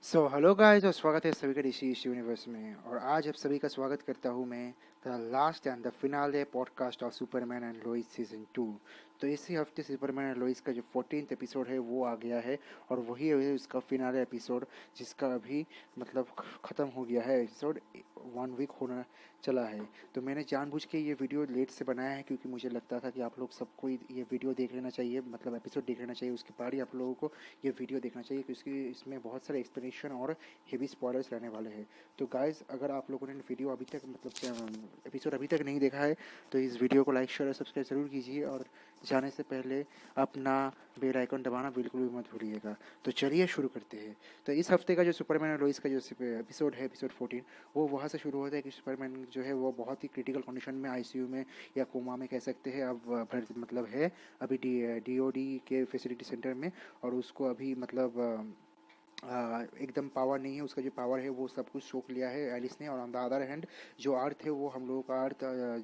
Hello guys और स्वागत है सभी का ऋषि इस यूनिवर्स में। और आज आप सभी का स्वागत करता हूँ मैं the last and the finale podcast of Superman and Lois season 2। तो इसी हफ्ते सुपरमैन एंड लोइस का जो 14th एपिसोड है वो आ गया है। और वही है उसका फिनाले एपिसोड, जिसका अभी मतलब ख़त्म हो गया है। एपिसोड 1 वीक होना चला है। तो मैंने जानबूझ के ये वीडियो लेट से बनाया है, क्योंकि मुझे लगता था कि आप लोग सबको ये वीडियो देख लेना चाहिए, मतलब एपिसोड देख लेना चाहिए, उसके बाद ही आप लोगों को ये वीडियो देखना चाहिए, क्योंकि इसमें बहुत सारे एक्सप्लेनेशन और हेवी स्पॉयलर्स रहने वाले हैं। तो गाइस, अगर आप लोगों ने वीडियो अभी तक मतलब एपिसोड अभी तक नहीं देखा है, तो इस वीडियो को लाइक शेयर और सब्सक्राइब ज़रूर कीजिए। और जाने से पहले अपना बेल आइकन दबाना बिल्कुल भी मत भूलिएगा। तो चलिए शुरू करते हैं। तो इस हफ्ते का जो सुपरमैन और लोइस का जो एपिसोड है, एपिसोड 14, वो वहाँ से शुरू होता है कि सुपरमैन जो है वो बहुत ही क्रिटिकल कंडीशन में, आईसीयू में या कोमा में कह सकते हैं, अब मतलब है अभी डीओडी के फैसिलिटी सेंटर में। और उसको अभी मतलब एकदम पावर नहीं है, उसका जो पावर है वो सब कुछ सोख लिया है एलिस ने। और ऑन द अदर हैंड जो अर्थ है वो हम लोगों का अर्थ,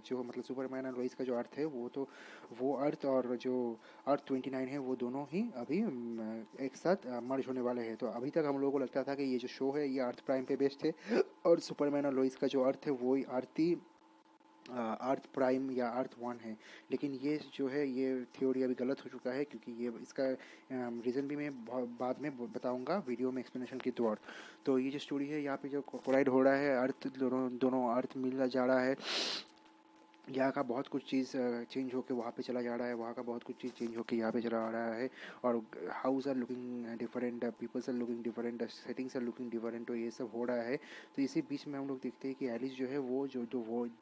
जो मतलब सुपरमैन और लोइस का जो अर्थ है वो तो वो अर्थ और जो अर्थ 29 है वो दोनों ही अभी एक साथ मर्ज होने वाले हैं। तो अभी तक हम लोगों को लगता था कि ये जो शो है ये अर्थ प्राइम पे बेस्ड है, और सुपरमैन और लोइस का जो अर्थ है वो ही आरती अर्थ प्राइम या अर्थ वन है। लेकिन ये जो है ये थ्योरी अभी गलत हो चुका है, क्योंकि ये इसका रीज़न भी मैं बाद में बताऊंगा वीडियो में एक्सप्लेनेशन के तौर। तो ये जो स्टोरी है, यहाँ पे जो कोलाइड हो रहा है, अर्थ दोनों दोनों अर्थ मिल जा रहा है। यहाँ का बहुत कुछ चीज़ चेंज होके वहाँ पे चला जा रहा है, वहाँ का बहुत कुछ चीज़ चेंज होके यहाँ पे चला आ रहा है। और house are looking different, peoples are looking different, settings are looking different. तो ये सब हो रहा है। तो इसी बीच में हम लोग देखते हैं कि एलिस जो है वो जो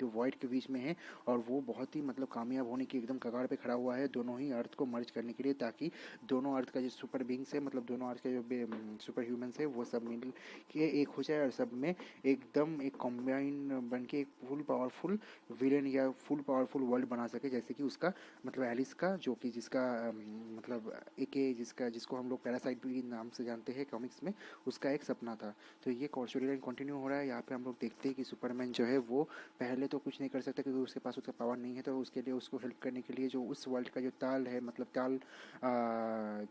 वॉइड के बीच में है, और वो बहुत ही मतलब कामयाब होने की एकदम कगार पे खड़ा हुआ है, दोनों ही अर्थ को मर्ज करने के लिए, ताकि दोनों अर्थ का जो सुपर बींग्स है, मतलब दोनों अर्थ के जो सुपर ह्यूमंस है, वो सब मिल के एक हो जाए, और सब में एकदम एक कॉम्बाइन बन के एक फुल पावरफुल विलेन या फुल पावरफुल वर्ल्ड बना सके। जैसे कि उसका मतलब एलिस का, जो कि जिसका मतलब एक जिसका जिसको हम लोग पैरासाइट भी नाम से जानते हैं कॉमिक्स में, उसका एक सपना था। तो ये स्टोरी लाइन कंटिन्यू हो रहा है। यहाँ पे हम लोग देखते हैं कि सुपरमैन जो है वो पहले तो कुछ नहीं कर सकता, क्योंकि उसके पास उसका पावर नहीं है। तो उसके लिए उसको हेल्प करने के लिए जो उस वर्ल्ड का जो ताल है, मतलब ताल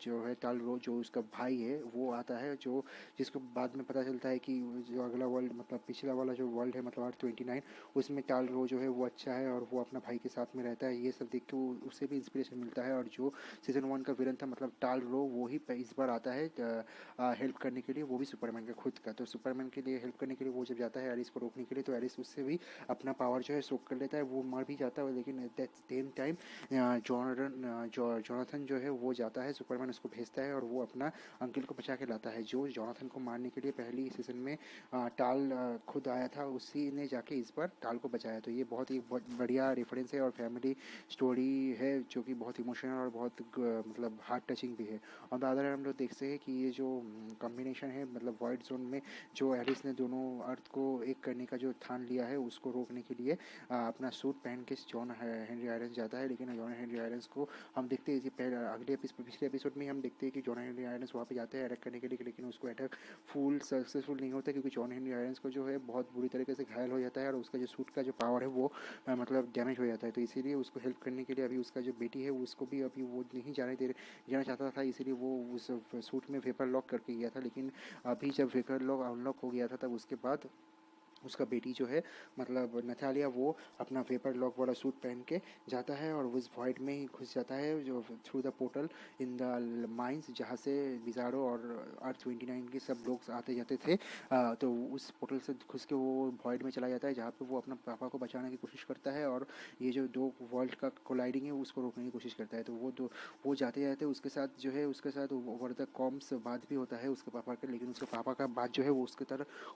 जो है ताल रो, जो उसका भाई है वो आता है, जो जिसको बाद में पता चलता है कि जो अगला वर्ल्ड मतलब पिछला वाला जो वर्ल्ड है, मतलब अर्थ 29, उसमें टाल रो जो है वो अच्छा है और वो अपना भाई के साथ में रहता है। ये सब देख के उससे भी इंस्पिरेशन मिलता है। और जो सीजन 1 का विलन था, मतलब टाल रो, वो ही इस बार आता है हेल्प करने के लिए, वो भी सुपरमैन का खुद का। तो सुपरमैन के लिए हेल्प करने के लिए वो जब जाता है एलिस को रोकने के लिए, तो एलिस उससे भी अपना पावर जो है सोख कर लेता है, वो मर भी जाता है। लेकिन at that same time Jonathan जो है वो जाता है, सुपरमैन उसको भेजता है, और वो अपना अंकल को बचा के लाता है। जो जोनाथन को मारने के लिए पहली सीजन में टाल खुद आया था, उसी ने जाके इस बार टाल को बचाया। तो ये बहुत ही बहुत बढ़िया रेफरेंस है और फैमिली स्टोरी है, जो कि बहुत इमोशनल और बहुत मतलब हार्ट टचिंग भी है। और द अदर हम लोग देखते हैं कि ये जो कॉम्बिनेशन है, मतलब वाइट जोन में जो एलिस ने दोनों अर्थ को एक करने का जो ठान लिया है, उसको रोकने के लिए अपना सूट पहन के जॉन हेनरी आयरन्स जाता है। लेकिन जॉन हेनरी आयरन्स को हम देखते हैं पहले पिछले एपिसोड में हम देखते हैं कि जॉन हेनरी आयरन्स वहाँ पे जाते हैं अटैक करने के लिए, लेकिन उसको अटैक फुल सक्सेसफुल नहीं होता, क्योंकि जॉन हेनरी आयरन्स को जो है बहुत बुरी तरीके से घायल हो जाता है, और उसका जो सूट का जो पावर है वो मतलब डैमेज हो जाता है। तो इसीलिए उसको हेल्प करने के लिए अभी उसका जो बेटी है उसको भी अभी वो नहीं जाना चाहता था, इसीलिए वो उस सूट में वेपर लॉक करके गया था। लेकिन अभी जब वेपर लॉक अनलॉक हो गया था, तब उसके बाद उसका बेटी जो है मतलब नथालिया, वो अपना वेपर लॉक वाला सूट पहन के जाता है, और उस वॉइड में ही घुस जाता है, जो through the portal in the mines, जहाँ से विजारो और अर्थ 29 के सब लोग आते जाते थे। तो उस पोर्टल से घुस के वो वॉइड में चला जाता है, जहाँ पे वो अपना पापा को बचाने की कोशिश करता है, और ये जो दो वर्ल्ड का कोलाइडिंग है उसको रोकने की कोशिश करता है। तो वो जाते जाते उसके साथ जो है उसके साथ ओवर द कॉम्स बात भी होता है उसके पापा का। लेकिन उसके पापा का बात जो है वो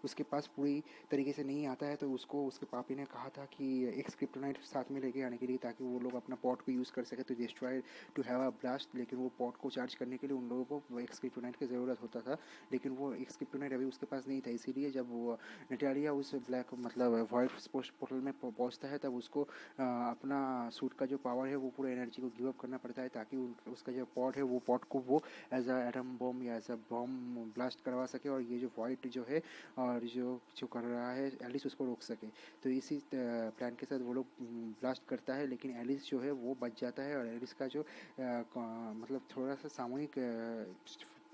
उसके पास पूरी तरीके से नहीं आता है। तो उसको उसके पापी ने कहा था कि एक क्रिप्टोनाइट साथ में लेके आने के लिए, ताकि वो लोग अपना पॉट को यूज़ कर सके to destroy to have a blast. लेकिन वो पॉट को चार्ज करने के लिए उन लोगों को एक क्रिप्टोनाइट की ज़रूरत होता था, लेकिन वो एक क्रिप्टोनाइट अभी उसके पास नहीं था। इसीलिए जब वो नटालिया उस ब्लैक मतलब वॉइड पोर्टल में पहुंचता है, तब उसको अपना सूट का जो पावर है वो पूरा एनर्जी को गिव अप करना पड़ता है, ताकि उसका जो पॉट है वो पॉट को वो एज अ एटम बॉम्ब या एज अ बॉम्ब ब्लास्ट करवा सके, और ये जो वॉइड जो है और जो जो कर रहा है एलिस उसको रोक सके। तो इसी प्लान के साथ वो लोग ब्लास्ट करता है, लेकिन एलिस जो है वो बच जाता है। और एलिस का जो मतलब थोड़ा सा सामूहिक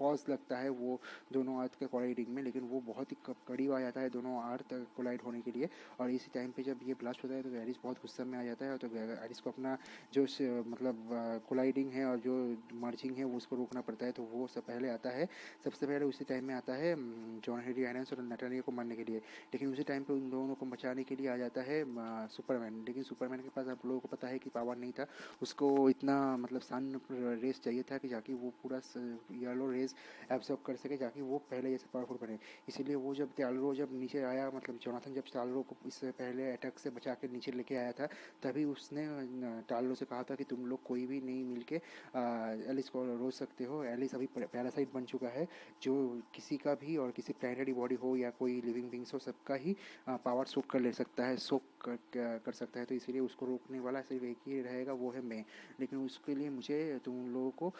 पॉज लगता है वो दोनों अर्थ के कोलाइडिंग में, लेकिन वो बहुत ही करीब आ जाता है दोनों अर्थ कोलाइड होने के लिए। और इसी टाइम पे जब ये ब्लास्ट होता है तो एलिस बहुत गुस्से में आ जाता है, तो एलिस को अपना जो मतलब कोलाइडिंग है और जो मर्जिंग है वो उसको रोकना पड़ता है। तो वो सब पहले आता है, सबसे पहले उसी टाइम में आता है जॉन हेनरी आयरन्स और नटालिया को मारने के लिए। लेकिन उसी टाइम पे उन दोनों को बचाने के लिए आ जाता है सुपरमैन। लेकिन सुपरमैन के पास आप लोगों को पता है कि पावर नहीं था, उसको इतना मतलब सन रेस चाहिए था कि जाके वो पूरा येलो रेस एब्जॉर्ब कर सके, जाके वो पहले जैसे पावरफुल बने। इसीलिए वो जब टैलरो जब नीचे आया, मतलब जोनाथन जब टैलरो को इससे पहले अटैक से बचा के नीचे लेके आया था, तभी उसने टैलरो से कहा था कि तुम लोग कोई भी नहीं मिल के एलिस को रोक सकते हो। एलिस अभी पैरासाइट बन चुका है, जो किसी का भी और किसी प्लैनेटरी बॉडी हो या कोई लिविंग बींग्स हो, सबका ही पावर सोक कर ले सकता है, सोक कर सकता है। तो इसीलिए उसको रोकने वाला सिर्फ एक ही रहेगा, वो है मैं। लेकिन उसके लिए मुझे तुम लोगों को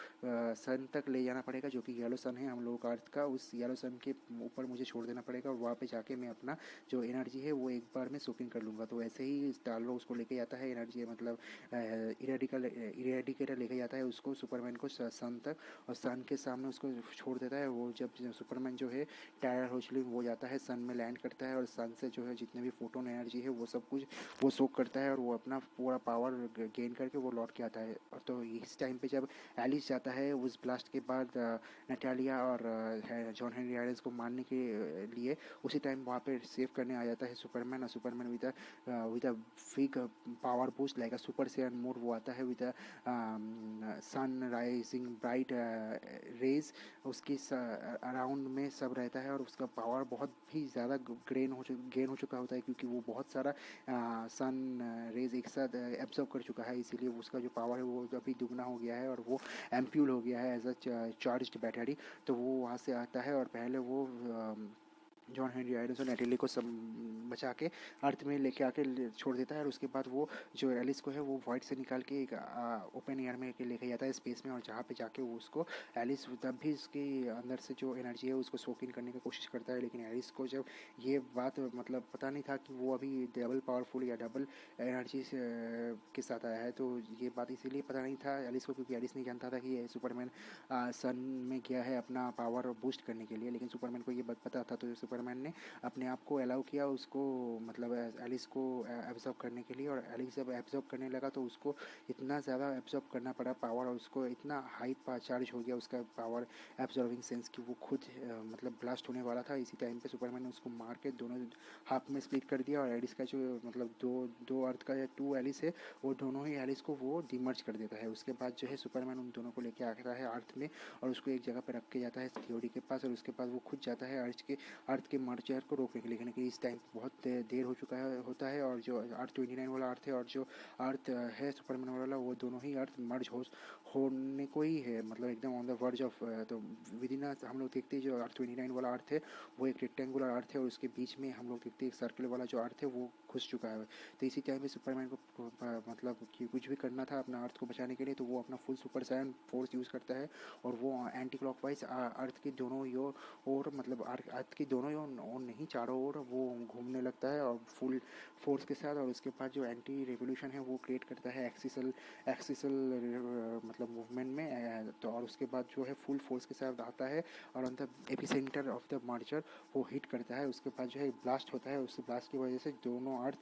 सन तक ले जाना पड़ेगा, जो कि येलो सन है हम लोगों का अर्थ का। उस येलो सन के ऊपर मुझे छोड़ देना पड़ेगा और वहाँ पे जाके मैं अपना जो एनर्जी है वो एक बार में सोकिंग कर लूँगा। तो ऐसे ही टालो उसको लेके जाता है, एनर्जी मतलब इरेडिकेटर लेके जाता है उसको, सुपरमैन को सन तक, और सन के सामने उसको छोड़ देता है। वो जब सुपरमैन जो है टायर होचली वो जाता है, सन में लैंड करता है और सन से जो है जितने भी फोटोन एनर्जी है वो सब कुछ वो सोक करता है और वो अपना पूरा पावर गेन करके वो लौट के आता है। और तो इस टाइम पे जब एलिस जाता है उस ब्लास्ट के बाद नटालिया और जॉन हेनरी आयरन्स को मारने के लिए, उसी टाइम वहाँ पे सेव करने आ जाता है सुपरमैन। और Superman with a big power boost like a super Saiyan mode वो आता है with sun rising bright rays उसकी अराउंड में सब रहता है, और उसका पावर बहुत भी ज़्यादा गेन हो चुका होता है, क्योंकि वो बहुत सारा सन रेज एक साथ एब्जॉर्ब कर चुका है। इसीलिए उसका जो पावर है वो अभी दुगना हो गया है और वो एम्प्यूल हो गया है एज अ चार्ज्ड बैटरी। तो वो वहाँ से आता है और पहले वो जॉन हेनरी आयरन्स और नटालिया को सब बचा के अर्थ में लेके आके छोड़ देता है। और उसके बाद वो जो एलिस को है वो वॉइड से निकाल के एक ओपन एयर में लेके जाता है स्पेस में, और जहाँ पे जाके वो उसको एलिस तब भी उसके अंदर से जो एनर्जी है उसको सोक इन करने की कोशिश करता है। लेकिन एलिस को जब ये बात मतलब पता नहीं था कि वो अभी डबल पावरफुल या डबल एनर्जी के साथ आया है, तो ये बात इसीलिए पता नहीं था एलिस को, क्योंकि एलिस नहीं जानता था कि सुपरमैन सन में गया है अपना पावर बूस्ट करने के लिए। लेकिन सुपरमैन को ये बात पता था, तो सुपरमैन ने अपने आप को अलाउ किया उसको, मतलब एलिस को एब्जॉर्ब करने के लिए। और एलिस जब एब्जॉर्ब करने लगा तो उसको इतना ज़्यादा एब्जॉर्ब करना पड़ा पावर, और उसको इतना हाई चार्ज हो गया उसका पावर एब्जॉर्बिंग सेंस कि वो खुद मतलब ब्लास्ट होने वाला था। इसी टाइम पे सुपरमैन ने उसको मार के दोनों हाफ में स्प्लिट कर दिया, और एलिस का जो मतलब दो अर्थ का टू एलिस है वो दोनों ही एलिस को वो डिमर्ज कर देता है। उसके बाद जो है सुपरमैन उन दोनों को लेके आता है अर्थ में और उसको एक जगह पर रख के जाता है थियोरी के पास, और उसके बाद वो खुद जाता है अर्थ के मर्जर को रोकने के लिए। लेकिन इस टाइम बहुत देर हो चुका है होता है, और जो अर्थ 29 वाला अर्थ है और जो अर्थ है सुपरमैन वाला, वो दोनों ही अर्थ मर्ज होने को ही है, मतलब एकदम ऑन द वर्ज ऑफ। तो विद इन हम लोग देखते हैं जो अर्थ 29 वाला अर्थ है वो एक रेक्टेंगुलर अर्थ है, और उसके बीच में हम लोग देखते हैं एक सर्कल वाला जो अर्थ है वो घुस चुका है। तो इसी टाइम में सुपरमैन को मतलब कि कुछ भी करना था अपना अर्थ को बचाने के लिए, तो वो अपना full super Saiyan force use करता है, और वो एंटी क्लॉकवाइज अर्थ के दोनों और मतलब अर्थ की दोनों और नहीं चारों ओर वो घूमने लगता है और फुल फोर्स के साथ। और उसके बाद जो एंटी रेवोल्यूशन है वो क्रिएट करता है एक्सिसल मतलब मूवमेंट में। तो और उसके बाद जो है फुल फोर्स के साथ आता है और on the epicentre of the merger वो हिट करता है। उसके बाद जो है ब्लास्ट होता है, उस ब्लास्ट की वजह से दोनों अर्थ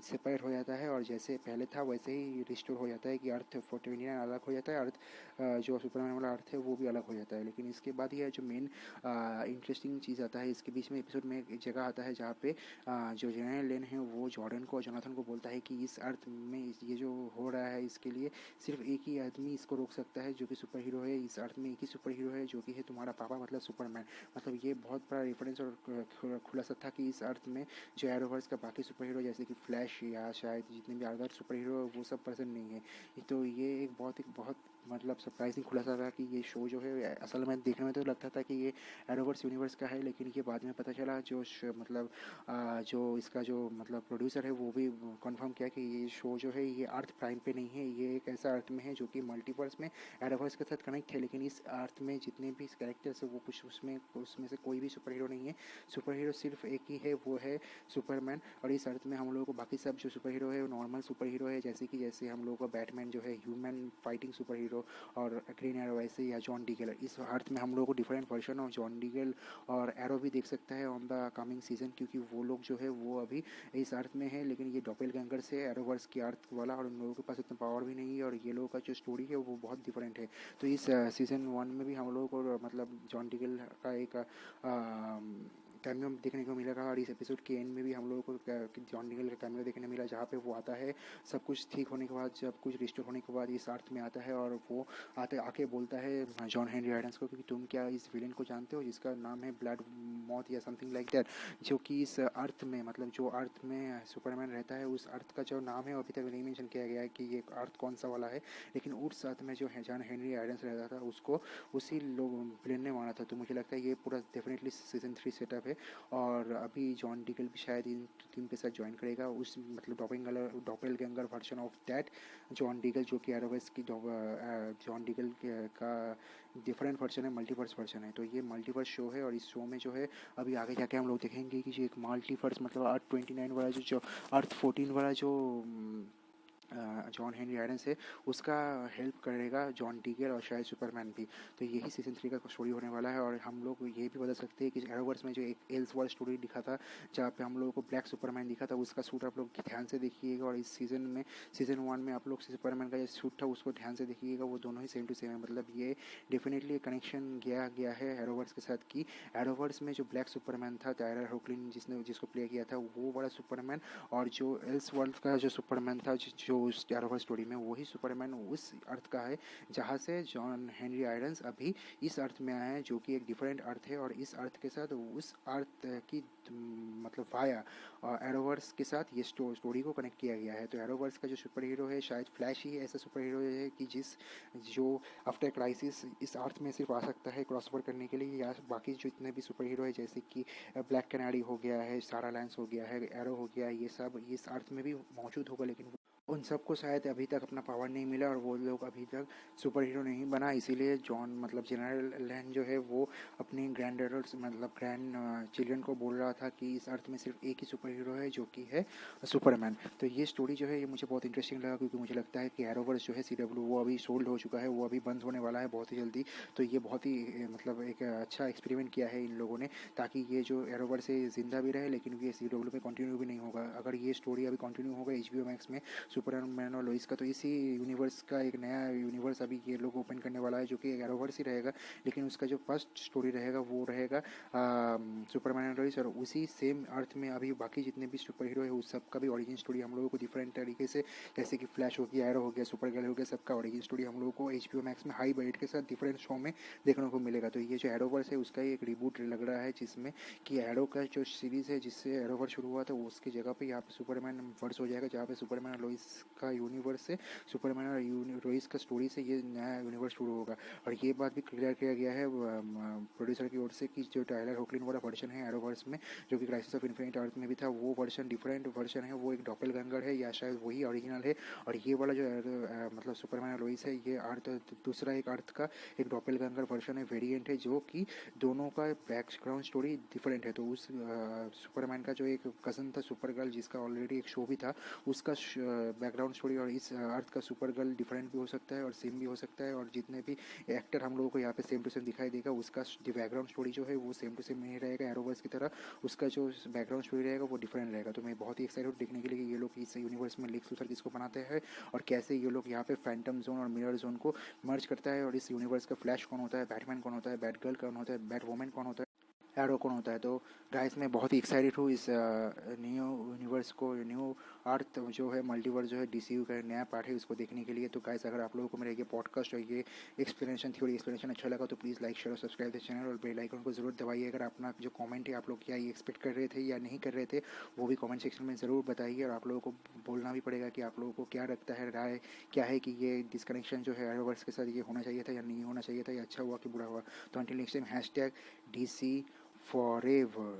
सेपरेट हो जाता है, और जैसे पहले था वैसे ही रिस्टोर हो जाता है कि अर्थ 49 अलग हो जाता है, अर्थ जो सुपरमैन वाला अर्थ है वो भी अलग हो जाता है। लेकिन इसके बाद ही है जो मेन इंटरेस्टिंग चीज़ आता है इसके बीच में एपिसोड में, एक जगह आता है जहाँ पे जो जेनेरल लेन है वो जॉर्डन को और जोनाथन को बोलता है कि इस अर्थ में ये जो हो रहा है इसके लिए सिर्फ एक ही आदमी इसको रोक सकता है जो कि सुपर हीरो है। इस अर्थ में एक ही सुपर हीरो है जो कि है तुम्हारा पापा, मतलब सुपरमैन। मतलब ये बहुत बड़ा रेफरेंस और खुलासा था कि इस अर्थ में जो एरोवर्स का बाकी सुपर हीरो जैसे कि फ्लैश या शायद जितने भी अदर सुपर हीरो वो सब प्रेजेंट नहीं है। तो ये एक बहुत मतलब सरप्राइजिंग खुलासा था कि ये शो जो है असल में देखने में तो लगता था कि ये एरोवर्स यूनिवर्स का है, लेकिन ये बाद में पता चला जो मतलब जो इसका जो मतलब प्रोड्यूसर है वो भी कंफर्म किया कि ये शो जो है ये अर्थ प्राइम पे नहीं है, ये एक ऐसा अर्थ में है जो कि मल्टीवर्स में एरोवर्स के साथ कनेक्ट है। लेकिन इस अर्थ में जितने भी कैरेक्टर्स है वो कुछ उसमें से कोई भी सुपर हीरो नहीं है। सुपर हीरो सिर्फ एक ही है, वो है सुपरमैन। और इस अर्थ में हम लोगों को बाकी सब जो सुपर हीरो है वो नॉर्मल सुपर हीरो है, जैसे हम लोगों को बैटमैन जो है human fighting super hero hero और ग्रीन एरो वैसे या जॉन डीगल। इस अर्थ में हम लोगों को different version of John Diggle और एरो भी देख सकता है ऑन द कमिंग सीजन, क्योंकि वो लोग जो है वो अभी इस अर्थ में है, लेकिन ये डॉपलगैंगर से एरोवर्स की अर्थ वाला, और उन लोगों के पास इतना पावर भी नहीं है, और ये लोगों का जो स्टोरी है वो बहुत डिफरेंट है। तो इस सीज़न 1 में भी हम लोगों को मतलब जॉन डीगल का एक कैमियो देखने को मिलेगा, और इस एपिसोड के एंड में भी हम लोगों को जॉन डीगल का कैमियो देखने मिला, जहाँ पे वो आता है सब कुछ ठीक होने के बाद, जब कुछ रिस्टोर होने के बाद इस अर्थ में आता है, और वो आके बोलता है जॉन हेनरी आइडन्स को कि तुम क्या इस विलेन को जानते हो जिसका नाम है ब्लड मॉथ या समथिंग लाइक दैट, जो कि इस अर्थ में मतलब जो अर्थ में सुपरमैन रहता है उस अर्थ का जो नाम है अभी तक नहीं मेंशन किया गया है कि ये अर्थ कौन सा वाला है, लेकिन उस अर्थ में जो है जॉन हेनरी आइडन्स रहता था उसको उसी लोग विलेन ने मारा था। तो मुझे लगता है ये पूरा डेफिनेटली सीजन 3 सेटअप है, और अभी जॉन डीगल भी शायद इन टीम के साथ ज्वाइन करेगा, उस मतलब doppelganger version of that John Diggle, जो कि एरोवर्स की जॉन डीगल का डिफरेंट वर्जन है, मल्टीवर्स वर्जन है। तो ये मल्टीवर्स शो है, और इस शो में जो है अभी आगे जाके हम लोग देखेंगे कि जो एक मल्टीवर्स मतलब अर्थ 29 वाला जो अर्थ 14 वाला जो जॉन हेनरी आइडन्स है उसका हेल्प करेगा जॉन डीगल और शायद सुपरमैन भी। तो यही सीजन 3 का स्टोरी होने वाला है, और हम लोग ये भी बता सकते हैं कि एरोवर्स में जो एक एल्स वर्ल्ड स्टोरी दिखा था जहाँ पे हम लोगों को ब्लैक सुपरमैन दिखा था, उसका सूट आप लोग ध्यान से देखिएगा, और इस सीजन 1 में आप लोग सुपरमैन का जो सूट था उसको ध्यान से देखिएगा, वो दोनों ही सेम टू सेम है। मतलब ये डेफिनेटली कनेक्शन गया है एरोवर्स के साथ कि एरोवर्स में जो ब्लैक सुपरमैन था टायलर होकलिन जिसको प्ले किया था वो बड़ा सुपरमैन, और जो एल्स वर्ल्ड का जो सुपरमैन था जो उस एरोवर्स स्टोरी में वही सुपरमैन उस अर्थ का है जहाँ से जॉन हेनरी आइडन्स अभी इस अर्थ में आया है, जो कि एक डिफरेंट अर्थ है, और इस अर्थ के साथ उस अर्थ की मतलब वाया एरोवर्स के साथ ये स्टोरी को कनेक्ट किया गया है। तो एरोवर्स का जो सुपर हीरो है शायद फ्लैश ही ऐसा सुपर हीरो है कि जो आफ्टर क्राइसिस इस अर्थ में सिर्फ आ सकता है क्रॉसओवर करने के लिए, या बाकी जितने भी सुपर हीरो है जैसे कि ब्लैक कैनाडी हो गया है, सारा लैंस हो गया है, एरो हो गया, ये सब इस अर्थ में भी मौजूद होगा, लेकिन उन सबको शायद अभी तक अपना पावर नहीं मिला, और वो लोग अभी तक सुपर हीरो नहीं बना, इसीलिए जॉन मतलब जनरल लैन जो है वो अपनी ग्रैंड डॉटर्स मतलब ग्रैंड चिल्ड्रन को बोल रहा था कि इस अर्थ में सिर्फ एक ही सुपर हीरो है जो कि है सुपरमैन। तो ये स्टोरी जो है ये मुझे बहुत इंटरेस्टिंग लगा, क्योंकि मुझे लगता है कि एरोवर्स जो है CW वो अभी सोल्ड हो चुका है, वो अभी बंद होने वाला है बहुत ही जल्दी। तो ये बहुत ही मतलब एक अच्छा एक्सपेरिमेंट किया है इन लोगों ने, ताकि ये जो एरोवर्स है जिंदा भी रहे, लेकिन ये CW में कंटिन्यू भी नहीं होगा। अगर ये स्टोरी अभी कंटिन्यू होगा HBO मैक्स में सुपरमैन और लोइस का, तो इसी यूनिवर्स का एक नया यूनिवर्स अभी ये लोग ओपन करने वाला है, जो कि एक एरोवर्स ही रहेगा, लेकिन उसका जो फर्स्ट स्टोरी रहेगा वो रहेगा सुपरमैन एंड लोइस, और उसी सेम अर्थ में अभी बाकी जितने भी सुपर हीरो है उस सबका भी ओरिजिन स्टोरी हम लोगों को डिफरेंट तरीके से, जैसे कि फ्लैश हो गया, एरो हो गया, सुपर गर्ल हो गया, सबका ओरिजिन स्टोरी हम लोगों को HBO मैक्स में हाई बजट के साथ डिफरेंट शो में देखने को मिलेगा। तो ये जो एरोवर्स है उसका एक रिबूट लग रहा है, जिसमें कि एरो का जो सीरीज़ है जिससे एरोवर शुरू हुआ था उसकी जगह पे यहाँ पे सुपरमैन वर्स हो जाएगा, जहाँ पे सुपरमैन और लोइस का यूनिवर्स से सुपरमैन और लोइस का स्टोरी से ये नया यूनिवर्स शुरू होगा। और ये बात भी क्लियर किया गया है प्रोड्यूसर की ओर से कि जो टाइलर होकलिन वाला वर्जन है एरोवर्स में, जो कि क्राइसिस ऑफ इन्फिनिट अर्थ में भी था, वो वर्जन डिफरेंट वर्जन है, वो एक डॉपलगैंगर है या शायद वही ओरिजिनल है। और ये वाला जो मतलब सुपरमैन और लोइस है ये अर्थ दूसरा एक अर्थ का एक डॉपलगैंगर वर्जन है, वेरिएंट है, जो कि दोनों का बैकग्राउंड स्टोरी डिफरेंट है। तो उस सुपरमैन का जो एक कज़न था सुपर गर्ल जिसका ऑलरेडी एक शो भी था, उसका बैकग्राउंड स्टोरी और इस अर्थ का सुपर गर्ल डिफरेंट भी हो सकता है और सेम भी हो सकता है, और जितने भी एक्टर हम लोगों को यहाँ पे सेम टू सेम दिखाई देगा उसका बैकग्राउंड स्टोरी जो है वो सेम टू सेम नहीं रहेगा एरोवर्स की तरह, उसका जो बैकग्राउंड स्टोरी रहेगा वो डिफरेंट रहेगा। तो मैं बहुत ही एक्साइटेड देखने के लिए कि ये लोग इस यूनिवर्स में लेक्स लूथर किसको बनाते हैं, और कैसे ये लोग यहाँ पे फैंटम जोन और मिरर जोन को मर्ज करता है, और इस यूनिवर्स का फ्लैश कौन होता है, बैटमैन कौन होता है, बैट गर्ल कौन होता है, बैट वुमन कौन होता है, एरो कौन होता है। तो गाइस मैं बहुत ही एक्साइटेड हूँ इस न्यू यूनिवर्स को, न्यू अर्थ जो है मल्टीवर्स जो है DCU का नया पार्ट है उसको देखने के लिए। तो गाइस अगर आप लोगों को मेरा ये पॉडकास्ट और ये थ्योरी एक्सप्लेनेशन अच्छा लगा तो प्लीज़ लाइक शेयर और सब्सक्राइब द चैनल, और बेल आइकन को जरूर दबाइए। अगर अपना जो कमेंट है आप लोग क्या ये एक्सपेक्ट कर रहे थे या नहीं कर रहे थे वो भी कमेंट सेक्शन में ज़रूर बताइए, और आप लोगों को बोलना भी पड़ेगा कि आप लोगों को क्या लगता है, राय क्या है कि ये डिस्कनेक्शन जो है एरोवर्स के साथ ये होना चाहिए था या नहीं होना चाहिए था, या अच्छा हुआ कि बुरा हुआ। तो until next time #DC forever.